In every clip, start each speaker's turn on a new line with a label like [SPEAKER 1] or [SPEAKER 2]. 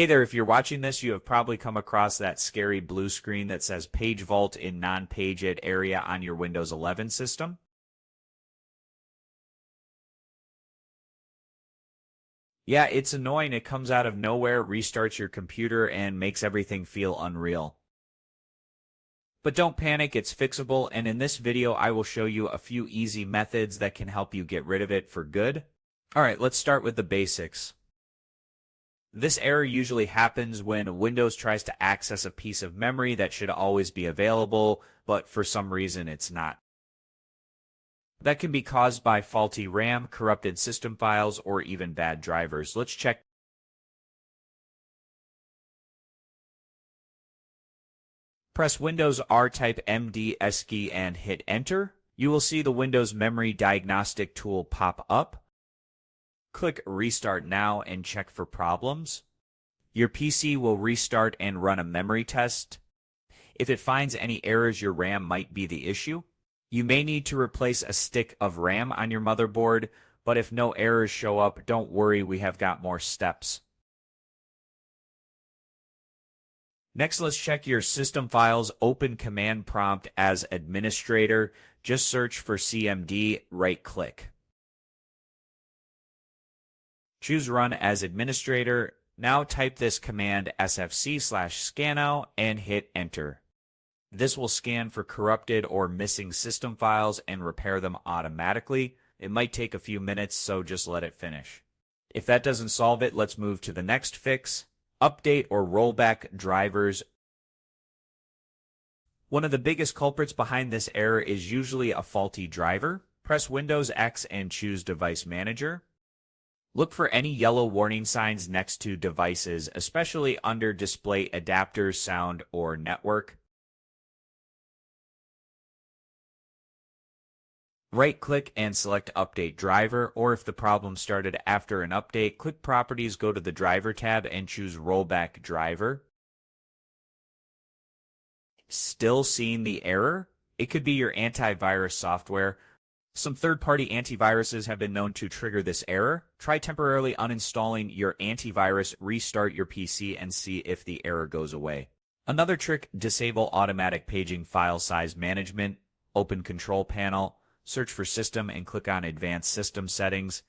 [SPEAKER 1] Hey there, if you're watching this, you have probably come across that scary blue screen that says Page Vault in Non-Paged Area on your Windows 11 system. Yeah, it's annoying. It comes out of nowhere, restarts your computer, and makes everything feel unreal. But don't panic, it's fixable, and in this video I will show you a few easy methods that can help you get rid of it for good. Alright, let's start with the basics. This error usually happens when Windows tries to access a piece of memory that should always be available, but for some reason it's not. That can be caused by faulty RAM, corrupted system files, or even bad drivers. Let's check. Press Windows R, type MD ESCI, and hit Enter. You will see the Windows Memory Diagnostic tool pop up. Click Restart Now and check for problems. Your PC will restart and run a memory test. If it finds any errors, your RAM might be the issue. You may need to replace a stick of RAM on your motherboard, but if no errors show up, don't worry, we have got more steps. Next, let's check your system files. Open Command Prompt as administrator. Just search for CMD, right-click. Choose Run as administrator. Now type this command sfc/scanout and hit Enter. This will scan for corrupted or missing system files and repair them automatically. It might take a few minutes, so just let it finish. If that doesn't solve it, let's move to the next fix. Update or rollback drivers. One of the biggest culprits behind this error is usually a faulty driver. Press Windows X and choose Device Manager. Look for any yellow warning signs next to devices, especially under display adapters, sound, or network. Right-click and select Update Driver, or if the problem started after an update, click Properties, go to the Driver tab, and choose Rollback Driver. Still seeing the error? It could be your antivirus software. Some third-party antiviruses have been known to trigger this error. Try temporarily uninstalling your antivirus, restart your PC, and see if the error goes away. Another trick, disable automatic paging file size management. Open Control Panel, search for System, and click on Advanced System Settings.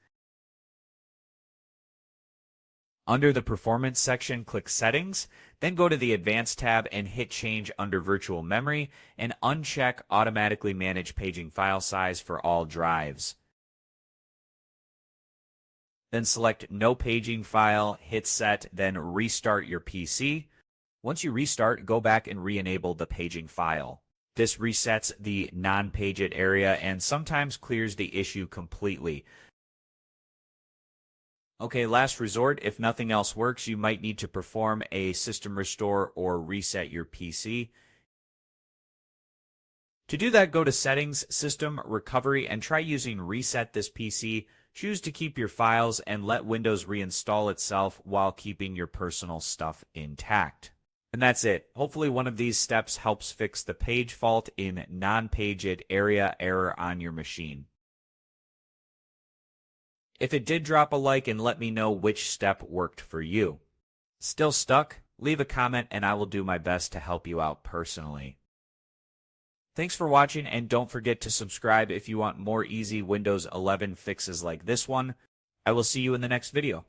[SPEAKER 1] Under the Performance section, click Settings, then go to the Advanced tab and hit Change under Virtual Memory and uncheck Automatically Manage Paging File Size for all drives. Then select No Paging File, hit Set, then restart your PC. Once you restart, go back and re-enable the paging file. This resets the non-paged area and sometimes clears the issue completely. Okay, last resort, if nothing else works, you might need to perform a system restore or reset your PC. To do that, go to Settings, System, Recovery, and try using Reset This PC. Choose to keep your files and let Windows reinstall itself while keeping your personal stuff intact. And that's it. Hopefully one of these steps helps fix the page fault in non-paged area error on your machine. If it did, drop a like and let me know which step worked for you. Still stuck? Leave a comment and I will do my best to help you out personally. Thanks for watching, and don't forget to subscribe if you want more easy Windows 11 fixes like this one. I will see you in the next video.